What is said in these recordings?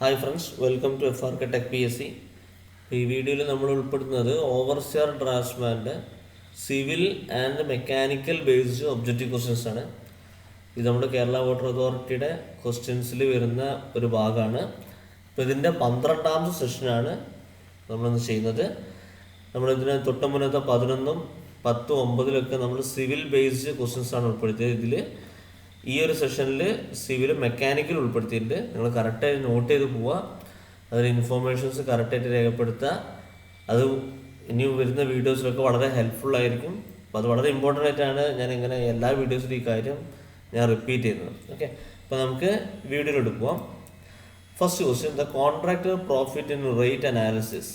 Hi friends, welcome to FRK tech PSC. ഈ വീഡിയോയിൽ നമ്മൾ ഉൾപ്പെടുത്തുന്നത് ഓവർസിയർ ഡ്രാഫ്റ്റ്സ്മാൻ്റെ civil and mechanical based objective questions ആണ്. ഇത് നമ്മുടെ കേരള വാട്ടർ അതോറിറ്റിയുടെ ക്വസ്റ്റ്യൻസിൽ വരുന്ന ഒരു ഭാഗമാണ്. അപ്പോൾ ഇതിൻ്റെ 12ാമത്തെ സെഷനാണ് നമ്മളിന്ന് ചെയ്യുന്നത്. നമ്മളിതിന് തൊട്ട് മുന്നത്തെ 11, 10, 9 നമ്മൾ സിവിൽ ബേസ്ഡ് ക്വസ്റ്റ്യൻസ് ആണ് ഉൾപ്പെടുത്തിയത്. ഇതിൽ ഈ ഒരു സെഷനിൽ സിവിൽ മെക്കാനിക്കൽ ഉൾപ്പെടുത്തിയിട്ടുണ്ട്. നിങ്ങൾ കറക്റ്റായിട്ട് നോട്ട് ചെയ്ത് പോവുക, അതിൽ ഇൻഫോർമേഷൻസ് കറക്റ്റായിട്ട് രേഖപ്പെടുത്തുക. അത് ഇനി വരുന്ന വീഡിയോസിലൊക്കെ വളരെ ഹെൽപ്ഫുൾ ആയിരിക്കും. അപ്പോൾ അത് വളരെ ഇമ്പോർട്ടൻ്റ് ആയിട്ടാണ് ഞാൻ ഇങ്ങനെ എല്ലാ വീഡിയോസിലും ഈ കാര്യം ഞാൻ റിപ്പീറ്റ് ചെയ്യുന്നത്. ഓക്കെ, അപ്പോൾ നമുക്ക് വീഡിയോയിലോട്ട് പോവാം. First question, the contractor profit in rate analysis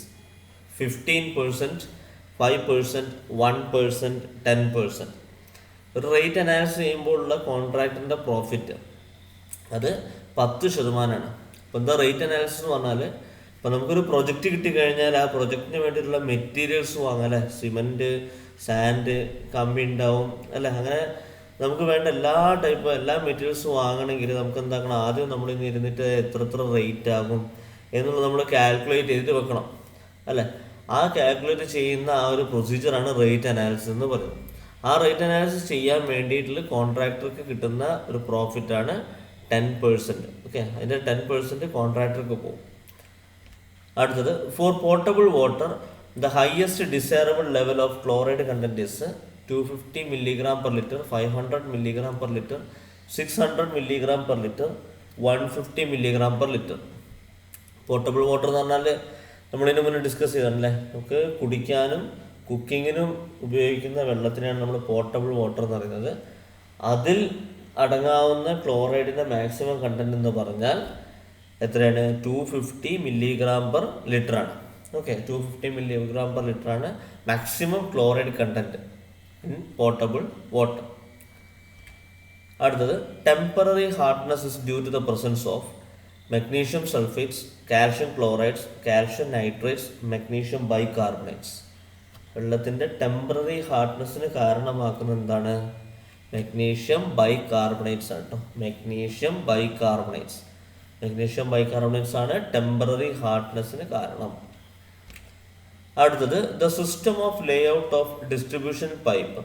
15%, 5%, 1%, 10%. ഒരു റേറ്റ് അനാലിസിസ് ചെയ്യുമ്പോഴുള്ള കോൺട്രാക്ടറിൻ്റെ പ്രോഫിറ്റ് അത് 10%. അപ്പോൾ എന്താ റേറ്റ് അനാലിസിസ് എന്ന് പറഞ്ഞാൽ, ഇപ്പോൾ നമുക്കൊരു പ്രൊജക്റ്റ് കിട്ടിക്കഴിഞ്ഞാൽ ആ പ്രൊജക്റ്റിന് വേണ്ടിയിട്ടുള്ള മെറ്റീരിയൽസ് വാങ്ങാം അല്ലേ. സിമൻറ്റ്, സാൻഡ്, കമ്പി ഉണ്ടാവും അല്ലേ. അങ്ങനെ നമുക്ക് വേണ്ട എല്ലാ മെറ്റീരിയൽസും വാങ്ങണമെങ്കിൽ നമുക്ക് എന്താക്കണം, ആദ്യം നമ്മൾ ഇന്ന് ഇരുന്നിട്ട് എത്ര റേറ്റ് ആകും എന്നുള്ളത് നമ്മൾ കാൽക്കുലേറ്റ് ചെയ്തിട്ട് വെക്കണം അല്ലേ. ആ കാൽക്കുലേറ്റ് ചെയ്യുന്ന ആ ഒരു പ്രൊസീജിയറാണ് റേറ്റ് അനാലിസിസ് എന്ന് പറയുന്നത്. ആ റേറ്റ് അനാലിസിസ് ചെയ്യാൻ വേണ്ടിയിട്ടുള്ള കോൺട്രാക്ടർക്ക് കിട്ടുന്ന ഒരു പ്രോഫിറ്റാണ് 10%. ഓക്കെ, അതിൻ്റെ 10% കോൺട്രാക്ടർക്ക് പോകും. അടുത്തത്, for portable water the highest desirable level of chloride content is 250 mg/L, 500 mg/L, 600 mg/L, 150 mg/L. Portable water എന്ന് പറഞ്ഞാൽ നമ്മളിതിന് മുന്നേ ഡിസ്കസ് ചെയ്തല്ലേ, നമുക്ക് കുടിക്കാനും കുക്കിങ്ങിനും ഉപയോഗിക്കുന്ന വെള്ളത്തിനാണ് നമ്മൾ പോർട്ടബിൾ വാട്ടർ എന്ന് പറയുന്നത്. അതിൽ അടങ്ങാവുന്ന ക്ലോറൈഡിൻ്റെ മാക്സിമം കണ്ടന്റ് എന്ന് പറഞ്ഞാൽ എത്രയാണ്? 250 mg/L ആണ്. ഓക്കെ, 250 mg/L ആണ് maximum chloride content in portable water. അടുത്തത്, temporary hardness is due to the presence of magnesium sulphates, calcium chlorides, calcium nitrates, magnesium bicarbonates. വെള്ളത്തിൻ്റെ ടെമ്പററി ഹാർഡ്നെസ്സിന് കാരണമാക്കുന്ന എന്താണ്? മെഗ്നീഷ്യം ബൈകാർബണേറ്റ്സ് ആണ് കേട്ടോ. മെഗ്നീഷ്യം ബൈകാർബണേറ്റ്സ് ആണ് ടെമ്പററി ഹാർഡ്നെസ്സിന് കാരണം. അടുത്തത്, the system of layout of distribution pipe,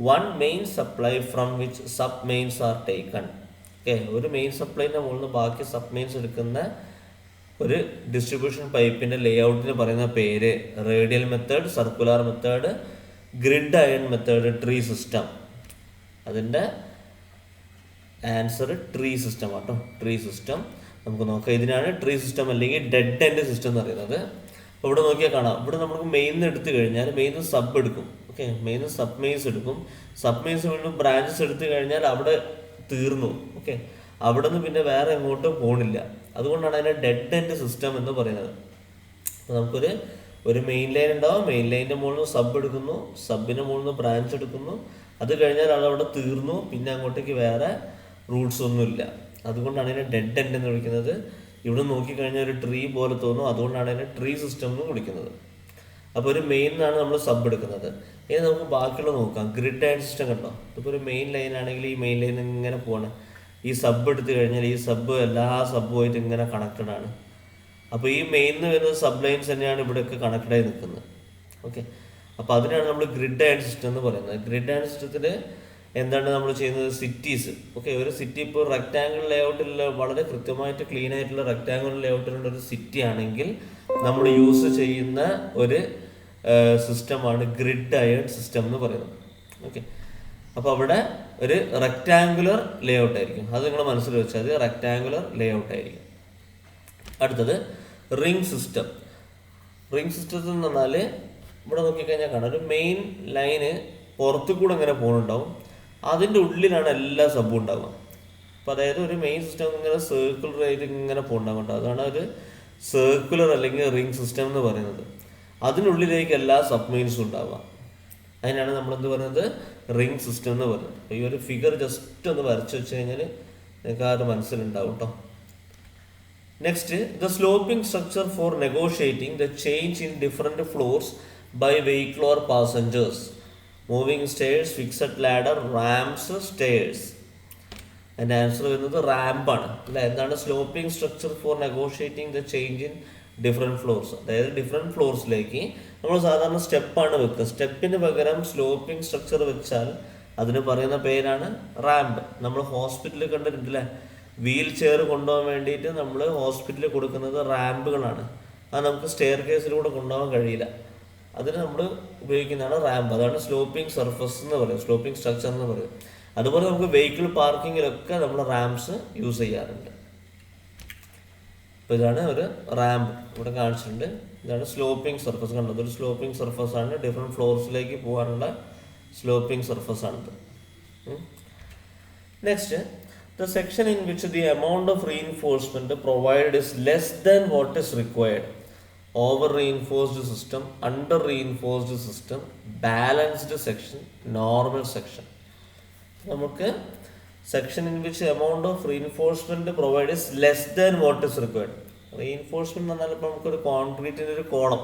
one main supply from which sub mains are taken. Okay, ഒരു മെയിൻ സപ്ലൈൻ്റെ മുകളിൽ നിന്ന് ബാക്കി സബ് മെയിൻസ് എടുക്കുന്ന ഒരു ഡിസ്ട്രിബ്യൂഷൻ പൈപ്പിൻ്റെ ലേഔട്ടിന് പറയുന്ന പേര് radial method, circular method, grid iron method, tree system. അതിൻ്റെ ആൻസർ ട്രീ സിസ്റ്റം ആട്ടോ. ട്രീ സിസ്റ്റം നമുക്ക് നോക്കാം. ഇതിനാണ് ട്രീ സിസ്റ്റം അല്ലെങ്കിൽ ഡെഡ് എൻഡ് സിസ്റ്റം എന്ന് പറയുന്നത്. അപ്പോൾ ഇവിടെ നോക്കിയാൽ കാണാം, ഇവിടെ നമുക്ക് മെയിൻ എടുത്തു കഴിഞ്ഞാൽ മെയിൻ സബ് എടുക്കും. ഓക്കെ, മെയിൻ സബ് മെയിൻസ് എടുക്കും. സബ് മെയിൻസ് വീണ്ടും ബ്രാഞ്ചസ് എടുത്തു കഴിഞ്ഞാൽ അവിടെ തീർന്നു. ഓക്കെ, അവിടെ നിന്ന് പിന്നെ വേറെ എങ്ങോട്ടും പോകണില്ല. അതുകൊണ്ടാണ് അതിനെ ഡെഡ് എൻഡ് സിസ്റ്റം എന്ന് പറയുന്നത്. അപ്പോൾ നമുക്കൊരു മെയിൻ ലൈൻ ഉണ്ടാവും. മെയിൻ ലൈനിൻ്റെ മുകളിൽ നിന്ന് സബ് എടുക്കുന്നു, സബിൻ്റെ മുകളിൽ നിന്ന് ബ്രാഞ്ച് എടുക്കുന്നു. അത് കഴിഞ്ഞാൽ അതവിടെ തീർന്നു, പിന്നെ അങ്ങോട്ടേക്ക് വേറെ റൂട്ട്സ് ഒന്നുമില്ല. അതുകൊണ്ടാണ് അതിനെ ഡെഡ് എൻഡ് എന്ന് വിളിക്കുന്നത്. ഇവിടെ നോക്കിക്കഴിഞ്ഞാൽ ഒരു ട്രീ പോലെ തോന്നും. അതുകൊണ്ടാണ് അതിനെ ട്രീ സിസ്റ്റം എന്ന് വിളിക്കുന്നത്. അപ്പോൾ ഒരു മെയിൻ നിന്നാണ് നമ്മൾ സബ് എടുക്കുന്നത്. ഇനി നമുക്ക് ബാക്കിയുള്ള നോക്കാം. ഗ്രിഡ് അയൺ സിസ്റ്റം കണ്ടോ. ഇപ്പോൾ ഒരു മെയിൻ ലൈൻ ആണെങ്കിൽ ഈ മെയിൻ ലൈൻ ഇങ്ങനെ പോകണം. ഈ സബ് എടുത്തു കഴിഞ്ഞാൽ ഈ സബ് എല്ലാ സബ്ബുമായിട്ട് ഇങ്ങനെ കണക്റ്റഡ് ആണ്. അപ്പോൾ ഈ മെയിനിൽ വരുന്ന സബ് ലൈൻസ് തന്നെയാണ് ഇവിടെയൊക്കെ കണക്റ്റഡായി നിൽക്കുന്നത്. ഓക്കെ, അപ്പോൾ അതിനാണ് നമ്മൾ ഗ്രിഡ് അയൺ സിസ്റ്റം എന്ന് പറയുന്നത്. ഗ്രിഡ് അയൺ സിസ്റ്റത്തിൽ എന്താണ് നമ്മൾ ചെയ്യുന്നത്? സിറ്റീസ്. ഓക്കെ, ഒരു സിറ്റി ഇപ്പോൾ റെക്റ്റാങ്കിൾ ലേഔട്ടിലുള്ള വളരെ കൃത്യമായിട്ട് ക്ലീൻ ആയിട്ടുള്ള റെക്റ്റാങ്കിൾ ലേഔട്ടിലുള്ള ഒരു സിറ്റി ആണെങ്കിൽ നമ്മൾ യൂസ് ചെയ്യുന്ന ഒരു സിസ്റ്റമാണ് ഗ്രിഡ് അയൺ സിസ്റ്റം എന്ന് പറയുന്നത്. ഓക്കെ, അപ്പോൾ അവിടെ ഒരു റെക്റ്റാങ്കുലർ ലേഔട്ട് ആയിരിക്കും. അത് നിങ്ങൾ മനസ്സിൽ വെച്ചാൽ അത് റെക്റ്റാങ്കുലർ ലേഔട്ട് ആയിരിക്കും. അടുത്തത്, റിംഗ് സിസ്റ്റം. റിംഗ് സിസ്റ്റത്തിൽ എന്ന് പറഞ്ഞാൽ ഇവിടെ നോക്കിക്കഴിഞ്ഞാൽ കാണാം, ഒരു മെയിൻ ലൈന് പുറത്തു കൂടെ ഇങ്ങനെ പോകുന്നുണ്ടാവും. അതിൻ്റെ ഉള്ളിലാണ് എല്ലാ സബും ഉണ്ടാവുക. അപ്പോൾ അതായത് ഒരു മെയിൻ സിസ്റ്റം ഇങ്ങനെ സർക്കുലർ ആയിട്ട് ഇങ്ങനെ പോകുന്നുണ്ടാവും. അതാണ് ഒരു സർക്കുലർ അല്ലെങ്കിൽ റിംഗ് സിസ്റ്റം എന്ന് പറയുന്നത്. അതിനുള്ളിലേക്ക് എല്ലാ സബ് മെയിൻസും ഉണ്ടാവുക. അതിനാണ് നമ്മളെന്ത് പറയുന്നത്? റിംഗ് സിസ്റ്റം എന്ന് പറയുന്നത്. അപ്പോൾ ഈ ഒരു ഫിഗർ ജസ്റ്റ് ഒന്ന് വരച്ച് വെച്ച് കഴിഞ്ഞാൽ നിങ്ങൾക്ക് ആ ഒരു മനസ്സിലുണ്ടാവും കേട്ടോ. Next, the sloping structure for negotiating the change in different floors by vehicle or passengers, moving stairs, fixed ladder, ramps, stairs. അതിൻ്റെ ആൻസർ വരുന്നത് റാമ്പാണ് അല്ലേ. എന്താണ് sloping structure for negotiating the change in different floors. അതായത് different ഫ്ലോർസിലേക്ക് നമ്മൾ സാധാരണ സ്റ്റെപ്പാണ് വെക്കുക. സ്റ്റെപ്പിന് പകരം സ്ലോപ്പിംഗ് സ്ട്രക്ചർ വെച്ചാൽ അതിന് പറയുന്ന പേരാണ് റാമ്പ്. നമ്മൾ ഹോസ്പിറ്റലിൽ കണ്ടിട്ടുണ്ടല്ലേ, വീൽ ചെയർ കൊണ്ടുപോകാൻ വേണ്ടിയിട്ട് നമ്മൾ ഹോസ്പിറ്റലിൽ കൊടുക്കുന്നത് റാമ്പുകളാണ്. അത് നമുക്ക് സ്റ്റെയർ കേസിലൂടെ കൊണ്ടുപോകാൻ കഴിയില്ല. അതിന് നമ്മൾ ഉപയോഗിക്കുന്നതാണ് റാമ്പ്. അതാണ് സ്ലോപ്പിംഗ് സർഫസ് എന്ന് പറയും, സ്ലോപ്പിംഗ് സ്ട്രക്ചർ എന്ന് പറയും. അതുപോലെ നമുക്ക് വെഹിക്കിൾ പാർക്കിങ്ങിലൊക്കെ നമ്മൾ റാംപ്സ് യൂസ് ചെയ്യാറുണ്ട്. അപ്പോൾ ഇതാണ് ഒരു റാമ്പ് ഇവിടെ കാണിച്ചിട്ടുണ്ട്. ഇതാണ് സ്ലോപ്പിംഗ് സർഫസ്. കണ്ടത് ഒരു സ്ലോപ്പിംഗ് സർഫസ് ആണ്. ഡിഫറെൻറ്റ് ഫ്ലോർസിലേക്ക് പോകാനുള്ള സ്ലോപ്പിംഗ് സർഫസ് ആണിത്. Next, the section in which the amount of reinforcement provided is less than what is required. Over reinforced system, under reinforced system, balanced section, normal section. നമുക്ക് section in which amount of reinforcement provided is less than what is required. Reinforcement എന്ന് പറഞ്ഞാൽ ഇപ്പോൾ നമുക്കൊരു കോൺക്രീറ്റിൻ്റെ ഒരു column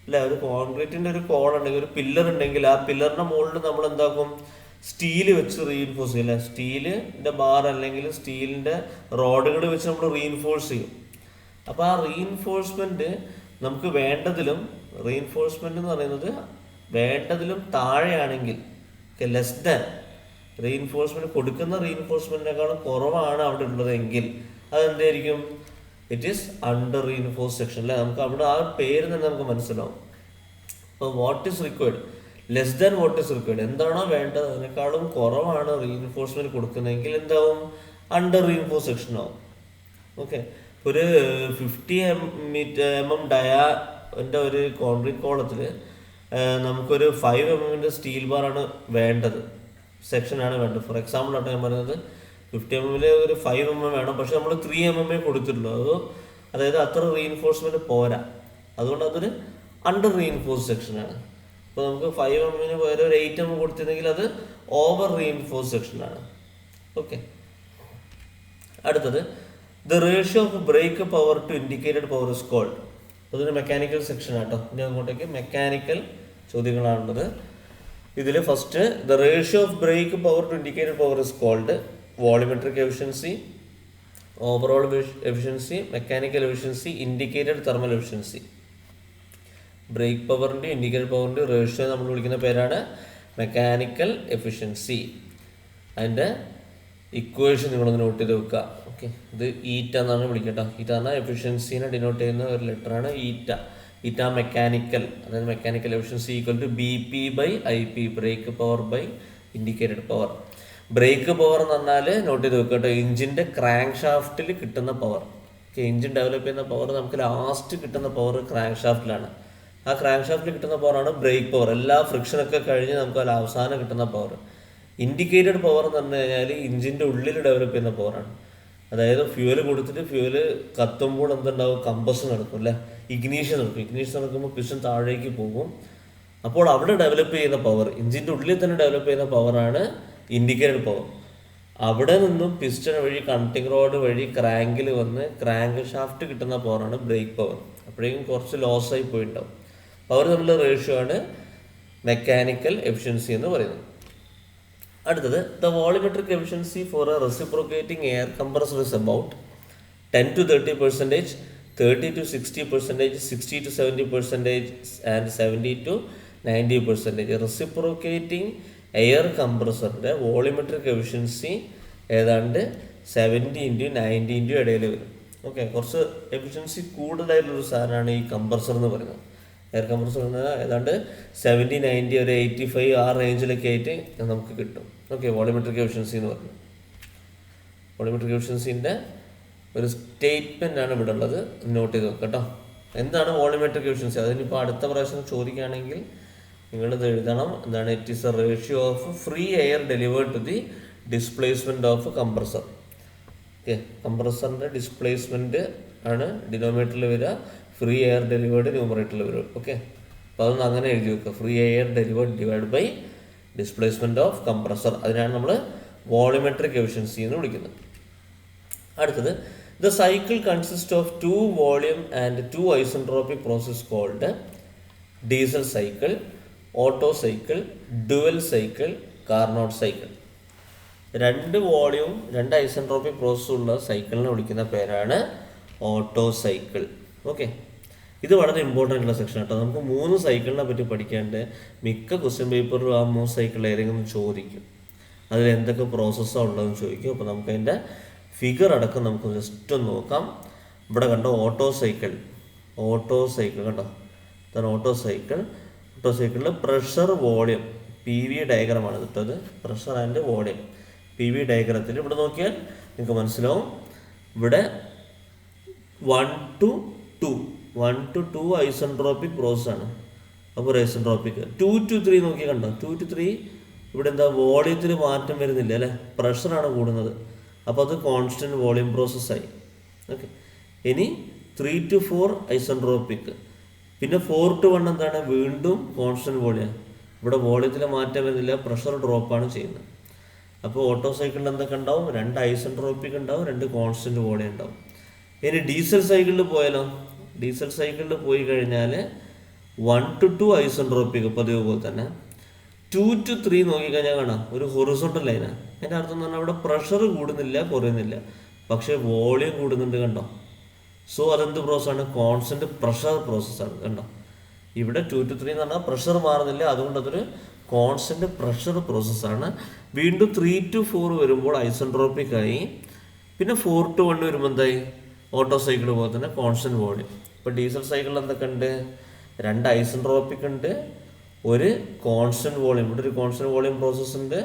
അല്ലേ, ഒരു കോൺക്രീറ്റിൻ്റെ ഒരു column ഉണ്ടെങ്കിൽ, ഒരു പില്ലർ ഉണ്ടെങ്കിൽ ആ പില്ലറിൻ്റെ മുകളിൽ നമ്മൾ എന്താക്കും, സ്റ്റീൽ വെച്ച് റീഇൻഫോഴ്സ് ചെയ്യില്ല. സ്റ്റീലിൻ്റെ ബാർ അല്ലെങ്കിൽ സ്റ്റീലിൻ്റെ റോഡുകൾ വെച്ച് നമ്മൾ റീഇൻഫോഴ്സ് ചെയ്യും. അപ്പോൾ ആ റീഇൻഫോഴ്സ്മെൻറ്റ് നമുക്ക് വേണ്ടതിലും, റീഇൻഫോഴ്സ്മെൻറ്റ് എന്ന് പറയുന്നത് വേണ്ടതിലും താഴെയാണെങ്കിൽ, ലെസ് ദാൻ, റീഇൻഫോഴ്സ്മെൻറ്റ് കൊടുക്കുന്ന റീഇൻഫോഴ്സ്മെൻറ്റിനേക്കാളും കുറവാണ് അവിടെ ഉള്ളതെങ്കിൽ അതെന്തായിരിക്കും, it is under reinforce section അല്ലേ. നമുക്ക് അവിടെ ആ പേര് തന്നെ നമുക്ക് മനസ്സിലാവും. അപ്പോൾ what is required, less than what is required, എന്താണോ വേണ്ടത് അതിനേക്കാളും കുറവാണ് റീഇൻഫോഴ്സ്മെൻറ്റ് കൊടുക്കുന്നതെങ്കിൽ എന്താവും, അണ്ടർ റീഇൻഫോഴ്സ് സെക്ഷൻ ആവും. ഓക്കെ, ഒരു 50 mm ഡയാൻ്റെ ഒരു കോൺക്രീറ്റ് കോളത്തിൽ നമുക്കൊരു 5 mm സ്റ്റീൽ ബാറാണ് വേണ്ടത്, സെക്ഷനാണ് വേണ്ടത്. ഫോർ എക്സാമ്പിൾ ആട്ടോ ഞാൻ പറയുന്നത്, 50 mm ഒരു 5 mm വേണം, പക്ഷെ നമ്മൾ 3 mm കൊടുത്തിട്ടുള്ളൂ. അതായത് അത്ര റീഇൻഫോഴ്സ്മെൻറ്റ് പോരാ, അതുകൊണ്ട് അതൊരു അണ്ടർ റീഇൻഫോഴ്സ് സെക്ഷനാണ്. അപ്പോൾ നമുക്ക് 5 mm പകരം ഒരു 8 mm കൊടുത്തിരുന്നെങ്കിൽ അത് ഓവർ റീഇൻഫോഴ്സ് സെക്ഷനാണ്. ഓക്കെ, അടുത്തത് the ratio of brake power to indicated power is called. അതൊരു മെക്കാനിക്കൽ സെക്ഷൻ ആട്ടോ. ഇനി അങ്ങോട്ടേക്ക് മെക്കാനിക്കൽ ചോദ്യങ്ങളാണുള്ളത്. ഇതിൽ first, the ratio of brake power to indicated power is called volumetric efficiency, overall efficiency, mechanical efficiency, indicated thermal efficiency. Brake പവറിൻ്റെ ഇൻഡിക്കേറ്റഡ് പവറിൻ്റെ ratio നമ്മൾ വിളിക്കുന്ന പേരാണ് മെക്കാനിക്കൽ എഫിഷ്യൻസി. അതിൻ്റെ ഇക്വേഷൻ നിങ്ങളൊന്ന് നോട്ട് ചെയ്ത് വെക്കുക. ഓക്കെ, ഇത് ഈറ്റ എന്നാണ് വിളിക്കട്ടോ. ഈറ്റ എന്നാൽ എഫിഷ്യൻസീനെ ഡിനോട്ട് ചെയ്യുന്ന ഒരു ലെറ്ററാണ് ഈറ്റ. ഈറ്റ മെക്കാനിക്കൽ, അതായത് mechanical efficiency equal to BP/IP, brake power by indicated power. Brake power എന്ന് പറഞ്ഞാൽ നോട്ട് ചെയ്ത് വെക്കുക കേട്ടോ, എഞ്ചിൻ്റെ ക്രാങ്ക് ഷാഫ്റ്റിൽ കിട്ടുന്ന പവർ. ഓക്കെ, എഞ്ചിൻ ഡെവലപ്പ് ചെയ്യുന്ന പവർ നമുക്ക് ലാസ്റ്റ് കിട്ടുന്ന പവർ ക്രാങ്ക് ഷാഫ്റ്റിലാണ്. ആ ക്രാങ്ക് ഷാഫ്റ്റിൽ കിട്ടുന്ന പവറാണ് ബ്രേക്ക് പവർ. എല്ലാ ഫ്രിക്ഷനൊക്കെ കഴിഞ്ഞ് നമുക്ക് അതിൽ അവസാനം കിട്ടുന്ന പവർ. ഇൻഡിക്കേറ്റഡ് പവർ എന്ന് പറഞ്ഞു കഴിഞ്ഞാൽ എഞ്ചിൻ്റെ ഉള്ളിൽ ഡെവലപ്പ് ചെയ്യുന്ന പവറാണ്. അതായത് ഫ്യൂവൽ കൊടുത്തിട്ട് ഫ്യൂവൽ കത്തുമ്പോൾ എന്തുണ്ടാവും, കമ്പഷൻ നടക്കും അല്ലേ, ഇഗ്നീഷൻ നടക്കും. ഇഗ്നീഷൻ നടക്കുമ്പോൾ പിസ്റ്റൺ താഴേക്ക് പോകും. അപ്പോൾ അവിടെ ഡെവലപ്പ് ചെയ്യുന്ന പവർ, എഞ്ചിൻ്റെ ഉള്ളിൽ തന്നെ ഡെവലപ്പ് ചെയ്യുന്ന പവറാണ് ഇൻഡിക്കേറ്റഡ് പവർ. അവിടെ നിന്നും പിസ്റ്റൺ വഴി കണക്റ്റിംഗ് റോഡ് വഴി ക്രാങ്കിൽ വന്ന് ക്രാങ്ക് ഷാഫ്റ്റ് കിട്ടുന്ന പവറാണ് ബ്രേക്ക് പവർ. അപ്പോഴേക്കും കുറച്ച് ലോസായി പോയിട്ടുണ്ടാവും. പവർ തമ്മിലുള്ള റേഷ്യോ ആണ് മെക്കാനിക്കൽ എഫിഷ്യൻസി എന്ന് പറയുന്നത്. അടുത്തത്, the volumetric efficiency for a reciprocating air compressor is about 10 to 30%, 30 to 60%, 60 to 70%, and 70 to 90%. Reciprocating air കംപ്രസറിൻ്റെ വോളിമെട്രിക് എഫിഷ്യൻസി ഏതാണ്ട് 70 × 90 ഇടയിൽ വരും. ഓക്കെ, കുറച്ച് എഫിഷ്യൻസി കൂടുതലായിട്ടുള്ളൊരു സാധനമാണ് ഈ കംപ്രസർ എന്ന് പറയുന്നത്. എയർ കംപ്രസർ എന്നാൽ ഏതാണ്ട് 70, 90, ഒരു 85 ആ റേഞ്ചിലൊക്കെ ആയിട്ട് നമുക്ക് കിട്ടും. ഓക്കെ, വോളിമെട്രിക് എഫിഷ്യൻസി എന്ന് പറയുന്നത്. വോളിമെട്രിക് എഫിഷ്യൻസിൻ്റെ ഒരു സ്റ്റേറ്റ്മെൻ്റ് ആണ് ഇവിടെ ഉള്ളത്, നോട്ട് ചെയ്ത് നോക്കാം കേട്ടോ. എന്താണ് വോളിമെട്രിക് എഫിഷ്യൻസി? അതിനിപ്പോൾ അടുത്ത പ്രാവശ്യം ചോദിക്കുകയാണെങ്കിൽ നിങ്ങളിത് എഴുതണം. എന്താണ്? It is a ratio of free air delivered to the displacement of compressor. Okay, കംപ്രസറിൻ്റെ ഡിസ്പ്ലേസ്മെൻറ്റ് ആണ് ഡിനോമിനേറ്ററിൽ വരിക, ഫ്രീ എയർ ഡെലിവേർഡ് ന്യൂമറേറ്ററിൽ വരും. ഓക്കെ, അപ്പോൾ അതൊന്ന് അങ്ങനെ എഴുതി വെക്കുക. Free air delivered divide by displacement of compressor. അതിനാണ് നമ്മൾ വോളിമെട്രിക് എഫിഷ്യൻസി എന്ന് വിളിക്കുന്നത്. അടുത്തത്, the cycle consist of 2 volume and 2 isentropic process called Diesel cycle, Otto cycle, dual cycle, Carnot cycle. രണ്ട് വോളിയവും രണ്ട് ഐസെൻട്രോപിക് പ്രോസസ്സും ഉള്ള സൈക്കിളിനെ വിളിക്കുന്ന പേരാണ് ഓട്ടോ സൈക്കിൾ. ഓക്കെ, ഇത് വളരെ ഇമ്പോർട്ടൻ്റ് ഉള്ള സെക്ഷൻ കേട്ടോ. നമുക്ക് 3 സൈക്കിളിനെ പറ്റി പഠിക്കാണ്ട് മിക്ക ക്വസ്റ്റ്യൻ പേപ്പറിലും ആ 3 സൈക്കിൾ ഏതെങ്കിലും ചോദിക്കും, അതിൽ എന്തൊക്കെ പ്രോസസ്സാണ് ഉള്ളതെന്ന് ചോദിക്കും. അപ്പോൾ നമുക്ക് അതിൻ്റെ ഫിഗർ അടക്കം നമുക്ക് ജസ്റ്റ് ഒന്ന് നോക്കാം. ഇവിടെ കണ്ടോ ഓട്ടോ സൈക്കിൾ കണ്ടോ, ഇതാണ് ഓട്ടോ സൈക്കിളിൽ പ്രഷർ വോളിയം PV ഡയഗ്രമാണ് കിട്ടത്. പ്രഷർ ആൻഡ് വോളിയം PV ഡയഗ്രത്തിൽ ഇവിടെ നോക്കിയാൽ നിങ്ങൾക്ക് മനസ്സിലാവും. ഇവിടെ 1 to 2 ഐസെൻട്രോപിക് പ്രോസസ്സാണ്. അപ്പോൾ ഒരു ഐസെൻട്രോപിക് 2 to 3 നോക്കി കണ്ടോ, 2 to 3 ഇവിടെ എന്താ വോളിയത്തിൽ മാറ്റം വരുന്നില്ല അല്ലേ, പ്രഷറാണ് കൂടുന്നത്. അപ്പോൾ അത് കോൺസ്റ്റൻറ്റ് വോളിയം പ്രോസസ്സായി. ഓക്കെ, ഇനി 3 to 4 ഐസെൻട്രോപിക്, പിന്നെ 4 to 1 എന്താണ്, വീണ്ടും കോൺസ്റ്റൻറ്റ് വോളിയം. ഇവിടെ വോളിയത്തിൽ മാറ്റം വരുന്നില്ല, പ്രഷർ ഡ്രോപ്പാണ് ചെയ്യുന്നത്. അപ്പോൾ ഓട്ടോ സൈക്കിളിൽ എന്തൊക്കെ ഉണ്ടാവും, 2 ഐസെൻട്രോപിക് ഉണ്ടാവും, 2 കോൺസ്റ്റൻറ്റ് വോളിയം ഉണ്ടാവും. ഇനി ഡീസൽ സൈക്കിളിൽ പോയാലോ, ഡീസൽ സൈക്കിളിൽ പോയി കഴിഞ്ഞാൽ 1 to 2 ഐസെൻട്രോപിക് പതിവ് പോലെ തന്നെ. 2 to 3 നോക്കിക്കഴിഞ്ഞാൽ കാണാം ഒരു ഹൊറിസോണ്ടൽ ലൈനാണ്. അതിൻ്റെ അർത്ഥം എന്ന് പറഞ്ഞാൽ അവിടെ പ്രഷർ കൂടുന്നില്ല, കുറയുന്നില്ല, പക്ഷേ വോളിയം കൂടുന്നുണ്ട് കണ്ടോ. സോ അതെന്ത് പ്രോസസ്സാണ്, കോൺസ്റ്റൻറ്റ് പ്രഷർ പ്രോസസ്സാണ് കണ്ടോ. ഇവിടെ 2 to 3 എന്ന് പറഞ്ഞാൽ പ്രഷർ മാറുന്നില്ല, അതുകൊണ്ട് അതൊരു കോൺസ്റ്റൻറ്റ് പ്രഷർ പ്രോസസ്സാണ്. വീണ്ടും 3 to 4 വരുമ്പോൾ ഐസെൻട്രോപിക് ആയി. പിന്നെ 4 to 1 വരുമ്പോൾ എന്തായി, ഓട്ടോ സൈക്കിൾ പോലെ തന്നെ കോൺസ്റ്റൻറ്റ് വോളിയം. ഇപ്പോൾ ഡീസൽ സൈക്കിളിൽ എന്തൊക്കെ ഉണ്ട്, 2 ഐസെൻട്രോപിക് ഉണ്ട്, ഒരു കോൺസ്റ്റൻറ്റ് വോളിയം, ഇവിടെ ഒരു കോൺസ്റ്റൻറ്റ് വോളിയം പ്രോസസ്സ് ഉണ്ട്.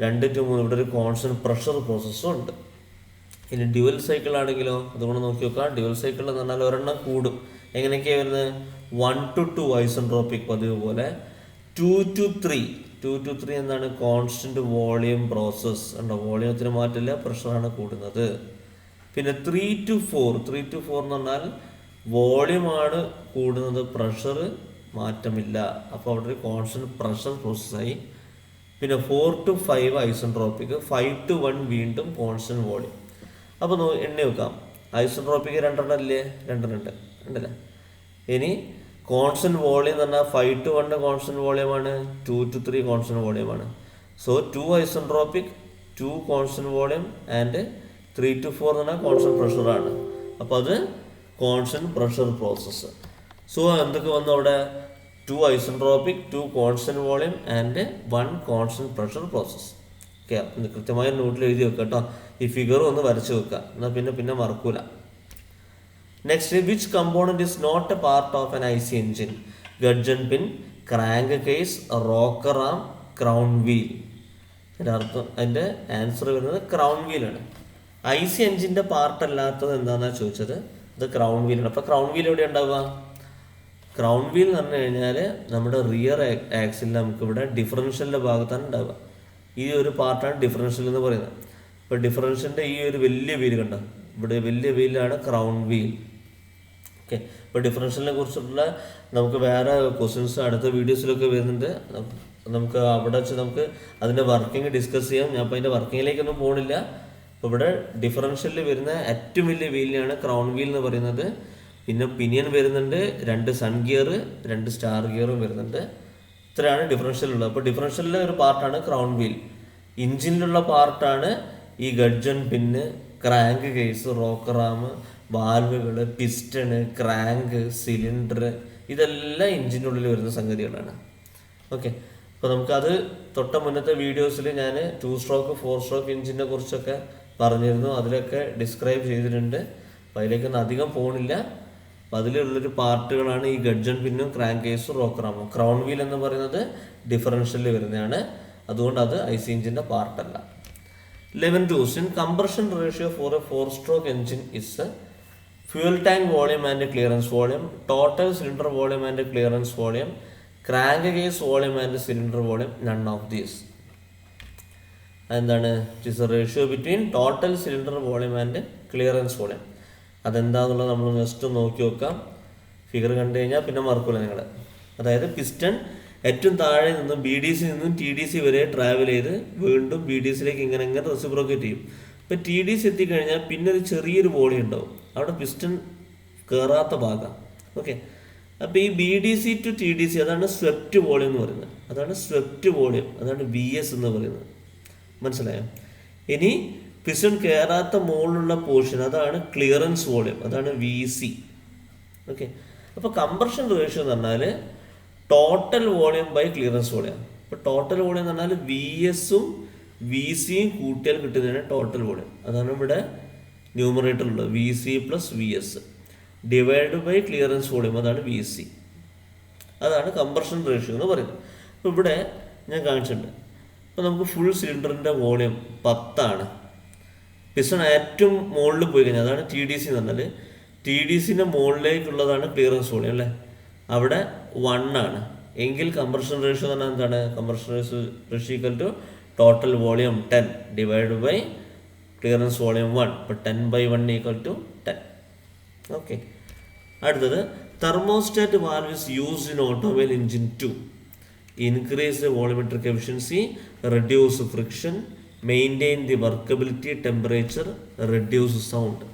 2 to 3 ഇവിടെ ഒരു കോൺസ്റ്റൻറ്റ് പ്രഷർ പ്രോസസ്സും ഉണ്ട്. ഇനി ഡ്യുവൽ സൈക്കിൾ ആണെങ്കിലോ, അതുകൊണ്ട് നോക്കി നോക്കാം. ഡ്യുവൽ സൈക്കിൾ എന്ന് പറഞ്ഞാൽ ഒരെണ്ണം കൂടും. എങ്ങനെയൊക്കെയാണ് വരുന്നത്, 1 to 2 ഐസെൻട്രോപിക് പതിവ് പോലെ. 2 to 3 എന്താണ്, കോൺസ്റ്റൻറ്റ് വോളിയം പ്രോസസ്സ് ഉണ്ടോ, വോളിയത്തിന് മാറ്റില്ല, പ്രഷറാണ് കൂടുന്നത്. പിന്നെ 3 to 4 എന്ന് പറഞ്ഞാൽ വോളിയമാണ് കൂടുന്നത്, പ്രഷർ മാറ്റമില്ല, അപ്പോൾ അവിടെ ഒരു കോൺസ്റ്റൻറ്റ് പ്രഷർ പ്രോസസ്സായി. പിന്നെ 4 to 5 ഐസെൻട്രോപിക്, 5 to 1 വീണ്ടും കോൺസ്റ്റൻറ്റ് വോളിയം. അപ്പോൾ എണ്ണി വെക്കാം, ഐസെൻട്രോപിക് 2 അല്ലേ, 2 ഉണ്ടല്ലേ. ഇനി കോൺസ്റ്റൻറ്റ് വോളിയം എന്ന് പറഞ്ഞാൽ 5 to 1 കോൺസ്റ്റൻറ്റ് വോളിയമാണ്, 2 to 3 കോൺസ്റ്റൻറ്റ് വോളിയമാണ്. So 2 isentropic, 2 constant volume and 3 to 4 എന്ന് പറഞ്ഞാൽ കോൺസ്റ്റൻറ്റ് പ്രഷറാണ്. അപ്പോൾ അത് കോൺസ്റ്റൻറ്റ് പ്രഷർ പ്രോസസ്സ്. സോ എന്തൊക്കെ വന്നു അവിടെ, 2 isentropic, 2 constant volume and 1 constant pressure process. Okay, ഇത് കൃത്യമായ നോട്ടിൽ എഴുതി വെക്കുക കേട്ടോ. ഈ ഫിഗർ ഒന്ന് വരച്ച് വെക്കുക, എന്നാൽ പിന്നെ മറക്കൂല. Next, which component is not a part of an IC engine, gudgeon pin, crank case, rocker arm, crown wheel. അതിൻ്റെ ആൻസർ വരുന്നത് ക്രൗൺ വീലാണ്. IC എൻജിൻ്റെ പാർട്ട് അല്ലാത്തത് എന്താണെന്നാണ് ചോദിച്ചത്, ഇത് ക്രൗൺ വീലാണ്. അപ്പോൾ ക്രൗൺ വീൽ എവിടെ ഉണ്ടാവുക, ക്രൗൺ വീൽ എന്ന് പറഞ്ഞു കഴിഞ്ഞാൽ നമ്മുടെ റിയർ ആക്സിൽ നമുക്കിവിടെ ഡിഫറൻഷ്യലിൻ്റെ ഭാഗത്താണ് ഉണ്ടാവുക. ഈ ഒരു പാർട്ടാണ് ഡിഫറൻഷ്യൽ എന്ന് പറയുന്നത്. ഇപ്പോൾ ഡിഫറൻഷ്യലിൻ്റെ ഈ ഒരു വലിയ വീൽ കണ്ടോ, ഇവിടെ വലിയ വീലാണ് ക്രൗൺ വീൽ. ഓക്കെ, ഇപ്പോൾ ഡിഫറൻഷ്യലിനെ കുറിച്ചുള്ള നമുക്ക് വേറെ ക്വസ്റ്റ്യൻസ് അടുത്ത വീഡിയോസിലൊക്കെ വരുന്നുണ്ട്. നമുക്ക് അവിടെ വെച്ച് നമുക്ക് അതിൻ്റെ വർക്കിംഗ് ഡിസ്കസ് ചെയ്യാം. ഞാൻ ഇപ്പോൾ അതിൻ്റെ വർക്കിങ്ങിലേക്കൊന്നും പോകണില്ല. അപ്പോൾ ഇവിടെ ഡിഫറൻഷ്യലിൽ വരുന്ന ഏറ്റവും വലിയ വീലിനാണ് ക്രൗൺ വീൽ എന്ന് പറയുന്നത്. പിന്നെ പിനിയൻ വരുന്നുണ്ട്, 2 സൺ ഗിയർ, 2 സ്റ്റാർ ഗിയറും വരുന്നുണ്ട്. ഇത്രയാണ് ഡിഫറൻഷ്യലുള്ളത്. അപ്പോൾ ഡിഫറൻഷ്യലിലെ ഒരു പാർട്ടാണ് ക്രൗൺ വീൽ. എഞ്ചിനിലുള്ള പാർട്ടാണ് ഈ ഗഡ്ജൻ പിന്ന്, ക്രാങ്ക് കേസ്, റോക്കർ ആം, വാൽവുകൾ, പിസ്റ്റണ്, ക്രാങ്ക്, സിലിണ്ടർ, ഇതെല്ലാം എഞ്ചിനുള്ളിൽ വരുന്ന സംഗതികളാണ്. ഓക്കെ, അപ്പോൾ നമുക്കത് തൊട്ട മുന്നത്തെ വീഡിയോസിൽ ഞാൻ 2 സ്ട്രോക്ക് 4 സ്ട്രോക്ക് എഞ്ചിനെ കുറിച്ചൊക്കെ പറഞ്ഞിരുന്നു, അതിലൊക്കെ ഡിസ്ക്രൈബ് ചെയ്തിട്ടുണ്ട്. അപ്പോൾ അതിലേക്കൊന്നും അധികം പോകണില്ല. അപ്പോൾ അതിലുള്ളൊരു പാർട്ടുകളാണ് ഈ ഗഡ്ജൻ പിന്നും ക്രാങ്ക് കേസും റോക്കറാമും. ക്രൗൺ വീൽ എന്ന് പറയുന്നത് ഡിഫറൻഷ്യലിൽ വരുന്നതാണ്, അതുകൊണ്ട് അത് IC എഞ്ചിൻ്റെ പാർട്ടല്ല. 11th question, compression ratio for a 4-stroke engine is fuel tank volume and clearance volume, total cylinder volume and clearance volume, crankcase volume and cylinder volume, none of these. എന്താണ്, it is a ratio between total cylinder volume and clearance volume. അതെന്താണെന്നുള്ളത് നമ്മൾ just നോക്കി നോക്കാം. Figure കണ്ടു കഴിഞ്ഞാൽ പിന്നെ മറക്കൂല നിങ്ങൾ. അതായത് പിസ്റ്റൺ ഏറ്റവും താഴെ നിന്നും BDC നിന്നും TDC വരെ ട്രാവൽ ചെയ്ത് വീണ്ടും BDCയിലേക്ക് ഇങ്ങനെ റെസിപ്രോക്കേറ്റ് ചെയ്യും. ഇപ്പോൾ TDC എത്തിക്കഴിഞ്ഞാൽ പിന്നെ ഒരു ചെറിയൊരു ബോഡി ഉണ്ടാവും, അവിടെ പിസ്റ്റൺ കയറാത്ത ഭാഗം. ഓക്കെ, അപ്പോൾ ഈ BDC to TDC അതാണ് സ്വെപ്റ്റ് വോളിയം എന്ന് പറയുന്നത്. അതാണ് സ്വെപ്റ്റ് വോളിയം, അതാണ് VS എന്ന് പറയുന്നത്. മനസ്സിലായോ? ഇനി പിസ്റ്റൺ കയറാത്ത മുകളിലുള്ള പോർഷൻ അതാണ് ക്ലിയറൻസ് വോളിയം, അതാണ് VC. ഓക്കെ, അപ്പോൾ കംപ്രഷൻ റേഷ്യോ എന്ന് പറഞ്ഞാൽ total volume by clearance volume. ഇപ്പോൾ ടോട്ടൽ വോളിയം എന്ന് പറഞ്ഞാൽ VSഉം VCയും കൂട്ടിയാൽ കിട്ടുന്നതാണ് ടോട്ടൽ വോളിയം. അതാണ് ഇവിടെ ന്യൂമറേറ്ററിലുള്ളത്, VC + VS divide by clearance volume, അതാണ് VC. അതാണ് കംപ്രഷൻ റേഷ്യോ എന്ന് പറയുന്നത്. അപ്പോൾ ഇവിടെ ഞാൻ കാണിച്ചിട്ടുണ്ട്. അപ്പോൾ നമുക്ക് ഫുൾ സിലിണ്ടറിൻ്റെ വോളിയം 10 പിസ്റ്റൺ ഏറ്റവും മുകളിൽ പോയി കഴിഞ്ഞാൽ അതാണ് TDC എന്ന് പറഞ്ഞാൽ, TDCൻ്റെ മുകളിലേക്കുള്ളതാണ് ക്ലിയറൻസ് വോളിയം അല്ലേ, അവിടെ 1 എങ്കിൽ കംപ്രഷൻ റേഷ്യോ എന്ന് പറഞ്ഞാൽ എന്താണ്? Compression ratio = total volume 10 divide by clearance volume 1. അപ്പോൾ 10/1 = 10. ഓക്കെ, അടുത്തത് thermostat valve is used in automobile engine to increase the volumetric efficiency, reduce friction, maintain the workability, temperature, reduce sound.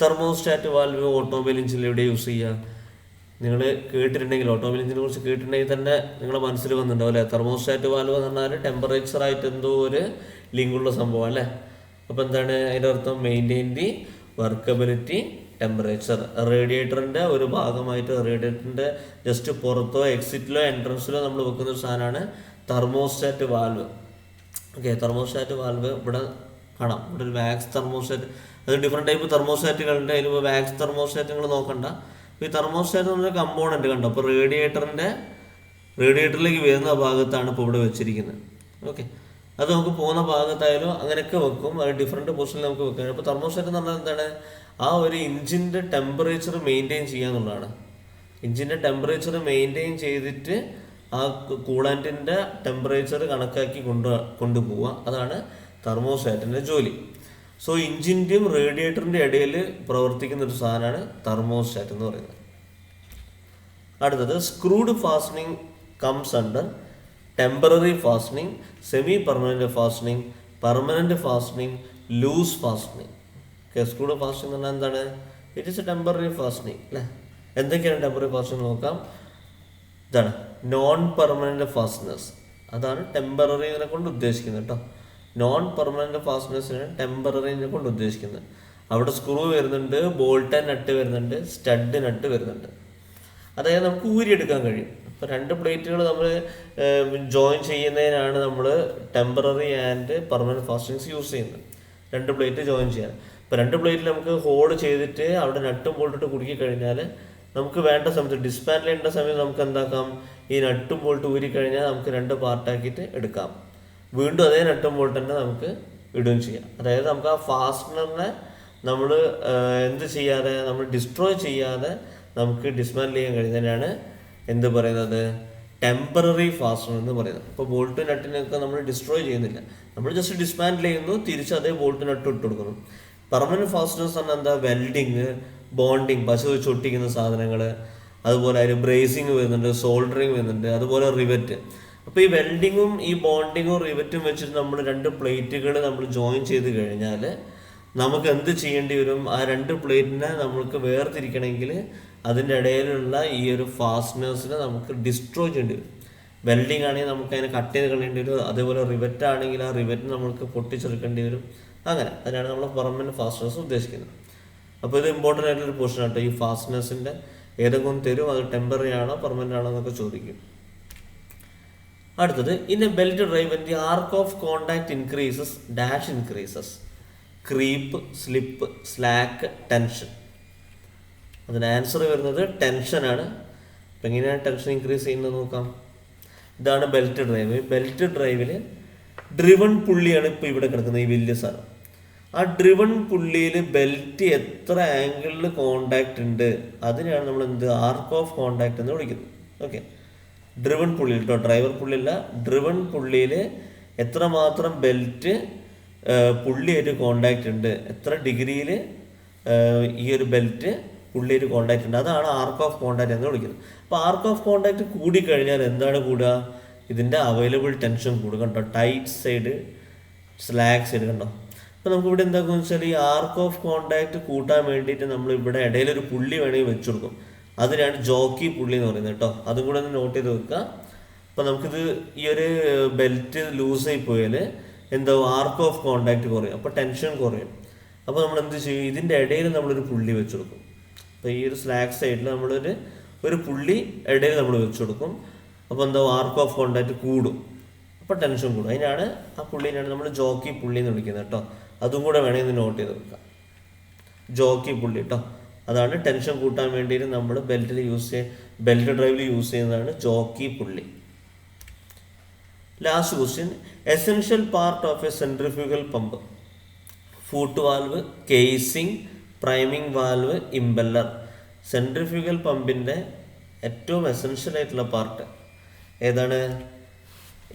Thermostat valve automobile എഞ്ചിനിൽ എവിടെ use ചെയ്യുക? നിങ്ങൾ കേട്ടിട്ടുണ്ടെങ്കിൽ, automobile എഞ്ചിനെ കുറിച്ച് കേട്ടിട്ടുണ്ടെങ്കിൽ തന്നെ നിങ്ങളുടെ മനസ്സിൽ വന്നിട്ടുണ്ടാവും അല്ലേ? തെർമോസ്റ്റാറ്റ് വാൽവ് എന്ന് പറഞ്ഞാൽ ടെമ്പറേച്ചറായിട്ട് എന്തോ ഒരു ലിങ്കുള്ള സംഭവം അല്ലേ? അപ്പോൾ എന്താണ് അതിൻ്റെ അർത്ഥം? Maintain the workability, temperature. റേഡിയേറ്ററിൻ്റെ ഒരു ഭാഗമായിട്ട്, റേഡിയേറ്ററിൻ്റെ ജസ്റ്റ് പുറത്തോ എക്സിറ്റിലോ എൻട്രൻസിലോ നമ്മൾ വെക്കുന്ന ഒരു സാധനമാണ് thermostat valve. Okay, thermostat valve ഇവിടെ കാണാം. ഇവിടെ ഒരു വാക്സ് തെർമോസ്റ്റാറ്റ്, അത് ഡിഫറെൻറ്റ് ടൈപ്പ് തെർമോസ്റ്റാറ്റുകളുണ്ട്. അതിൽ വാക്സ് തെർമോസ്റ്റാറ്റ് നിങ്ങൾ നോക്കണ്ട. ഈ തെർമോസ്റ്റാറ്റ് എന്ന് പറഞ്ഞ കമ്പോണൻറ്റ് കണ്ടോ, അപ്പോൾ റേഡിയേറ്ററിലേക്ക് വരുന്ന ഭാഗത്താണ് ഇപ്പോൾ ഇവിടെ വെച്ചിരിക്കുന്നത്. ഓക്കെ, അത് നമുക്ക് പോകുന്ന ഭാഗത്തായാലും അങ്ങനെയൊക്കെ വെക്കും, അത് ഡിഫറെൻറ്റ് പൊസിഷനിൽ നമുക്ക് വെക്കാം. അപ്പോൾ തെർമോസ്റ്റാറ്റ് എന്ന് പറഞ്ഞാൽ എന്താണ്? ആ ഒരു ഇഞ്ചിൻ്റെ ടെമ്പറേച്ചർ മെയിൻറ്റെയിൻ ചെയ്യുക എന്നുള്ളതാണ്. ഇഞ്ചിൻ്റെ ടെമ്പറേച്ചർ മെയിൻറ്റെയിൻ ചെയ്തിട്ട് ആ കൂളാൻറ്റിൻ്റെ ടെമ്പറേച്ചർ കണക്കാക്കി കൊണ്ടുപോവുക, അതാണ് തെർമോസ്റ്റാറ്റിൻ്റെ ജോലി. സോ ഇഞ്ചിൻ്റെയും റേഡിയേറ്ററിൻ്റെ ഇടയിൽ പ്രവർത്തിക്കുന്ന ഒരു സാധനമാണ് തെർമോസ്റ്റാറ്റ് എന്ന് പറയുന്നത്. അടുത്തത് screwed fastening comes under temporary fastening, semi permanent fastening, permanent fastening, loose fastening. Screwed fastening എന്ന് പറഞ്ഞാൽ എന്താണ്? It is a temporary fastening അല്ലേ? എന്തൊക്കെയാണ് ടെമ്പററി ഫാസ്റ്റനിങ് നോക്കാം. ഇതാണ് നോൺ പെർമനൻറ്റ് ഫാസ്റ്റനേഴ്സ്, അതാണ് ടെമ്പററിനെ കൊണ്ട് ഉദ്ദേശിക്കുന്നത് കേട്ടോ. നോൺ പെർമനൻറ്റ് ഫാസ്റ്റനേഴ്സിനാണ് ടെമ്പററിനെ കൊണ്ട് ഉദ്ദേശിക്കുന്നത്. അവിടെ സ്ക്രൂ വരുന്നുണ്ട്, ബോൾട്ട് നട്ട് വരുന്നുണ്ട്, സ്റ്റഡ് നട്ട് വരുന്നുണ്ട്. അതായത് നമുക്ക് ഊരിയെടുക്കാൻ കഴിയും. അപ്പോൾ 2 പ്ലേറ്റുകൾ നമ്മൾ ജോയിൻ ചെയ്യുന്നതിനാണ് നമ്മൾ temporary and permanent fastenings use ചെയ്യുന്നത്. 2 പ്ലേറ്റ് ജോയിൻ ചെയ്യാൻ. ഇപ്പോൾ 2 പ്ലേറ്റിൽ നമുക്ക് ഹോൾഡ് ചെയ്തിട്ട് അവിടെ നട്ടും ബോൾട്ടിട്ട് കുടുക്കി കഴിഞ്ഞാൽ നമുക്ക് വേണ്ട സമയത്ത് ഡിസ്പാൻഡിൽ ചെയ്യേണ്ട സമയത്ത് നമുക്ക് എന്താക്കാം? ഈ നട്ടും ബോൾട്ട് ഊരിക്കഴിഞ്ഞാൽ നമുക്ക് 2 പാർട്ടാക്കിയിട്ട് എടുക്കാം. വീണ്ടും അതേ നട്ടും ബോൾട്ട് തന്നെ നമുക്ക് ഇടുകയും ചെയ്യാം. അതായത് നമുക്ക് ആ ഫാസ്റ്റനറിനെ നമ്മൾ എന്ത് ചെയ്യാതെ, നമ്മൾ ഡിസ്ട്രോയ് ചെയ്യാതെ നമുക്ക് ഡിസ്മാൻഡിൽ ചെയ്യാൻ കഴിയുന്നതിനാണ് എന്ത് പറയുന്നത്? ടെമ്പററി ഫാസ്റ്റനർ എന്ന് പറയുന്നത്. ഇപ്പോൾ ബോൾട്ട് നട്ടിനൊക്കെ നമ്മൾ ഡിസ്ട്രോയ് ചെയ്യുന്നില്ല, നമ്മൾ ജസ്റ്റ് ഡിസ്മാൻഡിൽ ചെയ്യുന്നു, തിരിച്ച് അതേ ബോൾട്ട് നട്ട് ഇട്ട് കൊടുക്കുന്നു. പെർമനൻറ്റ് ഫാസ്റ്റനേഴ്സ് പറഞ്ഞാൽ എന്താ? വെൽഡിങ്, ബോണ്ടിങ്, പശ വെച്ച് ഒട്ടിക്കുന്ന സാധനങ്ങൾ, അതുപോലെ അതിൽ ബ്രേസിങ് വരുന്നുണ്ട്, സോൾഡറിങ് വരുന്നുണ്ട്, അതുപോലെ റിവറ്റ്. അപ്പോൾ ഈ വെൽഡിങ്ങും ഈ ബോണ്ടിങ്ങും റിവറ്റും വെച്ചിട്ട് നമ്മൾ 2 പ്ലേറ്റുകൾ നമ്മൾ ജോയിൻ ചെയ്ത് കഴിഞ്ഞാൽ നമുക്ക് എന്ത് ചെയ്യേണ്ടി വരും? ആ 2 പ്ലേറ്റിനെ നമുക്ക് വേർതിരിക്കണമെങ്കിൽ അതിൻ്റെ ഇടയിലുള്ള ഈ ഒരു ഫാസ്റ്റനേഴ്സിനെ നമുക്ക് ഡിസ്ട്രോയ് ചെയ്യേണ്ടി വരും. വെൽഡിങ് ആണെങ്കിൽ നമുക്ക് അതിനെ കട്ട് ചെയ്ത് കളയേണ്ടി വരും, അതേപോലെ റിവറ്റ് ആണെങ്കിൽ ആ റിവറ്റിന് നമുക്ക് പൊട്ടിച്ചെടുക്കേണ്ടി വരും. അങ്ങനെ അതിനാണ് നമ്മൾ പെർമനൻറ്റ് ഫാസ്റ്റനേഴ്സ് ഉദ്ദേശിക്കുന്നത്. അപ്പോൾ ഇത് ഇമ്പോർട്ടൻ്റ് ആയിട്ടുള്ളൊരു പോർഷൻ ആട്ടോ. ഈ ഫാസ്റ്റനേഴ്സിൻ്റെ ഏതൊക്കെ ഒന്ന് തരും, അത് ടെമ്പററി ആണോ പെർമനൻ്റ് ആണോ എന്നൊക്കെ ചോദിക്കും. അടുത്തത്, in A belt drive when the arc of contact increases dash increases, creep, slip, slack, tension. അതിന് ആൻസർ വരുന്നത് ടെൻഷനാണ്. അപ്പം എങ്ങനെയാണ് ടെൻഷൻ ഇൻക്രീസ് ചെയ്യുന്നത് നോക്കാം. ഇതാണ് ബെൽറ്റ് ഡ്രൈവ്. ബെൽറ്റ് ഡ്രൈവിൽ ഡ്രിവൺ പുള്ളിയാണ് ഇപ്പോൾ ഇവിടെ കിടക്കുന്നത്, ഈ വലിയ സാധനം. ആ ഡ്രിവൺ പുള്ളിയിൽ ബെൽറ്റ് എത്ര ആംഗിളിൽ കോണ്ടാക്ട് ഉണ്ട് അതിനെയാണ് നമ്മൾ എന്ത് ആർക്ക് ഓഫ് കോണ്ടാക്ട് എന്ന് വിളിക്കുന്നത്. ഓക്കെ, ഡ്രിവൺ പുള്ളിയിൽ കേട്ടോ, ഡ്രൈവർ പുള്ളിയല്ല. ഡ്രിവൺ പുള്ളിയിൽ എത്രമാത്രം ബെൽറ്റ് പുള്ളിയായിട്ട് കോണ്ടാക്ട് ഉണ്ട്, എത്ര ഡിഗ്രിയിൽ ഈ ഒരു ബെൽറ്റ് പുള്ളിയായിട്ട് കോണ്ടാക്ട് ഉണ്ട്, അതാണ് ആർക്ക് ഓഫ് കോണ്ടാക്ട് എന്ന് വിളിക്കുന്നത്. അപ്പോൾ ആർക്ക് ഓഫ് കോണ്ടാക്ട് കൂടിക്കഴിഞ്ഞാൽ എന്താണ് കൂടുക? ഇതിൻ്റെ അവൈലബിൾ ടെൻഷൻ കൂടുക കണ്ടോ. ടൈറ്റ് സൈഡ്, സ്ലാക്ക് സൈഡ് കണ്ടോ. അപ്പോൾ നമുക്ക് ഇവിടെ എന്താണെന്ന് വെച്ചാൽ ഈ ആർക്ക് ഓഫ് കോണ്ടാക്ട് കൂട്ടാൻ വേണ്ടിയിട്ട് നമ്മൾ ഇവിടെ ഇടയിലൊരു പുള്ളി വേണമെങ്കിൽ വെച്ചു കൊടുക്കും. അതിനാണ് ജോക്കി പുള്ളി എന്ന് പറയുന്നത് കേട്ടോ. അതും കൂടെ ഒന്ന് നോട്ട് ചെയ്ത് വെക്കുക. അപ്പോൾ നമുക്കിത് ഈ ഒരു ബെൽറ്റ് ലൂസായി പോയാൽ എന്താവും, ആർക്ക് ഓഫ് കോണ്ടാക്ട് കുറയും, അപ്പോൾ ടെൻഷൻ കുറയും. അപ്പോൾ നമ്മൾ എന്ത് ചെയ്യും, ഇതിൻ്റെ ഇടയിൽ നമ്മളൊരു പുള്ളി വെച്ച് കൊടുക്കും. അപ്പോൾ ഈ ഒരു സ്ലാക്ക് സൈഡിൽ ഒരു പുള്ളി ഇടയിൽ നമ്മൾ വെച്ച് കൊടുക്കും. അപ്പോൾ എന്താവും, ആർക്ക് ഓഫ് കോണ്ടാക്ട് കൂടും, അപ്പോൾ ടെൻഷൻ കൂടും. അതിനാണ് ആ പുള്ളീനാണ് നമ്മൾ ജോക്കി പുള്ളി എന്ന് വിളിക്കുന്നത് കേട്ടോ. അതും കൂടെ വേണമെങ്കിൽ നോട്ട് ചെയ്ത് വെക്കാം, ജോക്കി പുള്ളി കേട്ടോ. അതാണ് ടെൻഷൻ കൂട്ടാൻ വേണ്ടിയിട്ട് നമ്മൾ ബെൽറ്റ് ഡ്രൈവിൽ യൂസ് ചെയ്യുന്നതാണ് jockey pulley. Last question, essential part of a centrifugal pump. Foot valve, casing, priming valve, impeller. Centrifugal പമ്പിൻ്റെ ഏറ്റവും എസെൻഷ്യൽ ആയിട്ടുള്ള പാർട്ട് ഏതാണ്?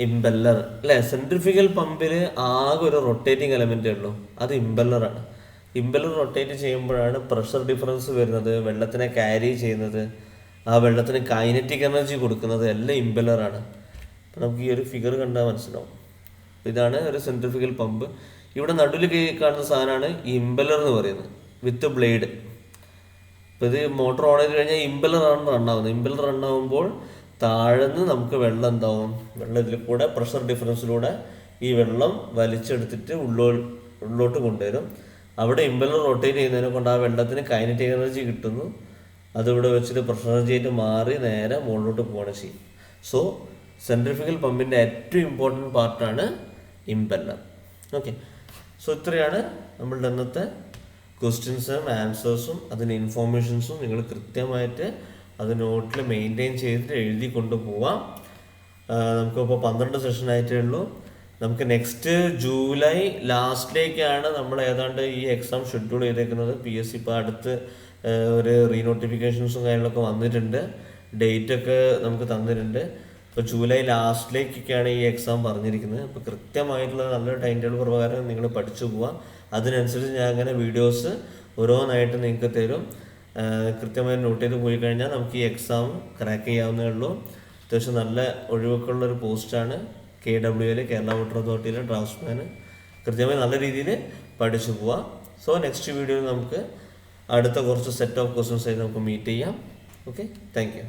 ഇമ്പല്ലർ അല്ലേ. സെൻട്രിഫ്യൂഗൽ പമ്പിൽ ആകെ ഒരു റൊട്ടേറ്റിംഗ് എലമെൻറ്റേ ഉള്ളൂ, അത് ഇമ്പല്ലറാണ്. ഇമ്പല്ലർ റൊട്ടേറ്റ് ചെയ്യുമ്പോഴാണ് പ്രഷർ ഡിഫറൻസ് വരുന്നത്, വെള്ളത്തിനെ ക്യാരി ചെയ്യുന്നത്, ആ വെള്ളത്തിന് കൈനറ്റിക് എനർജി കൊടുക്കുന്നത് എല്ലാം ഇമ്പല്ലറാണ്. അപ്പോൾ നമുക്ക് ഈ ഒരു ഫിഗർ കണ്ടാൽ മനസ്സിലാവും. ഇതാണ് ഒരു സെൻട്രിഫ്യൂഗൽ പമ്പ്. ഇവിടെ നടുവിൽ കാണുന്ന സാധനമാണ് ഈ ഇമ്പല്ലർ എന്ന് പറയുന്നത്, വിത്ത് ബ്ലേഡ്. അപ്പോൾ ഇത് മോട്ടോർ ഓൺ ചെയ്ത് കഴിഞ്ഞാൽ ഇമ്പല്ലറാണ് റണ്ണാവുന്നത്. ഇമ്പല്ലർ റണ്ണാവുമ്പോൾ താഴെന്ന് നമുക്ക് വെള്ളം എന്താവും, വെള്ളം ഇതിൽ കൂടെ പ്രഷർ ഡിഫറൻസിലൂടെ ഈ വെള്ളം വലിച്ചെടുത്തിട്ട് ഉള്ളോട്ട് കൊണ്ടുവരും. അവിടെ ഇമ്പല്ലർ റൊട്ടേറ്റ് ചെയ്യുന്നതിനെ കൊണ്ട് ആ വെള്ളത്തിന് കൈനറ്റിക് എനർജി കിട്ടുന്നു. അതിവിടെ വെച്ചിട്ട് പ്രഷർ എനർജി ആയിട്ട് മാറി നേരെ മുകളിലോട്ട് പോവുകയാണ് ചെയ്യും. സോ സെൻട്രിഫ്യൂഗൽ പമ്പിൻ്റെ ഏറ്റവും ഇമ്പോർട്ടൻറ്റ് പാർട്ടാണ് ഇമ്പല്ലർ. ഓക്കെ, സോ ഇത്രയാണ് നമ്മളുടെ ഇന്നത്തെ ക്വസ്റ്റ്യൻസും ആൻസേഴ്സും അതിൻ്റെ ഇൻഫോർമേഷൻസും നിങ്ങൾ കൃത്യമായിട്ട് അത് നോട്ടിൽ മെയിൻറ്റെയിൻ ചെയ്തിട്ട് എഴുതി കൊണ്ടുപോവാം. നമുക്കിപ്പോൾ 12 സെഷൻ ആയിട്ടേ ഉള്ളൂ. നമുക്ക് നെക്സ്റ്റ് ജൂലൈ ലാസ്റ്റിലേക്കാണ് നമ്മൾ ഏതാണ്ട് ഈ എക്സാം ഷെഡ്യൂൾ ചെയ്തേക്കുന്നത്. PSC ഇപ്പോൾ അടുത്ത് ഒരു റീനോട്ടിഫിക്കേഷൻസും കാര്യങ്ങളൊക്കെ വന്നിട്ടുണ്ട്, ഡേറ്റൊക്കെ നമുക്ക് തന്നിട്ടുണ്ട്. ഇപ്പോൾ ജൂലൈ ലാസ്റ്റിലേക്കൊക്കെയാണ് ഈ എക്സാം പറഞ്ഞിരിക്കുന്നത്. അപ്പോൾ കൃത്യമായിട്ടുള്ള നല്ലൊരു ടൈം ടേബിൾ പ്രകാരം നിങ്ങൾ പഠിച്ചു പോവാം. അതിനനുസരിച്ച് ഞാൻ അങ്ങനെ വീഡിയോസ് ഓരോന്നായിട്ട് നിങ്ങൾക്ക് തരും. കൃത്യമായി നോട്ട് ചെയ്ത് പോയി കഴിഞ്ഞാൽ നമുക്ക് ഈ എക്സാം ക്രാക്ക് ചെയ്യാവുന്നേ ഉള്ളൂ. അത്യാവശ്യം നല്ല ഒഴിവൊക്കെ ഉള്ളൊരു പോസ്റ്റാണ് KWL, കേരള വാട്ടർ അതോറിറ്റിയിലെ ഡ്രാഫ്റ്റ്സ്മാൻ. കൃത്യമായി നല്ല രീതിയിൽ പഠിച്ചു പോവാം. സോ നെക്സ്റ്റ് വീഡിയോയിൽ നമുക്ക് അടുത്ത കുറച്ച് സെറ്റ് ഓഫ് ക്വസ്റ്റ്യൻസ് ആയിട്ട് നമുക്ക് മീറ്റ് ചെയ്യാം. Okay, thank you.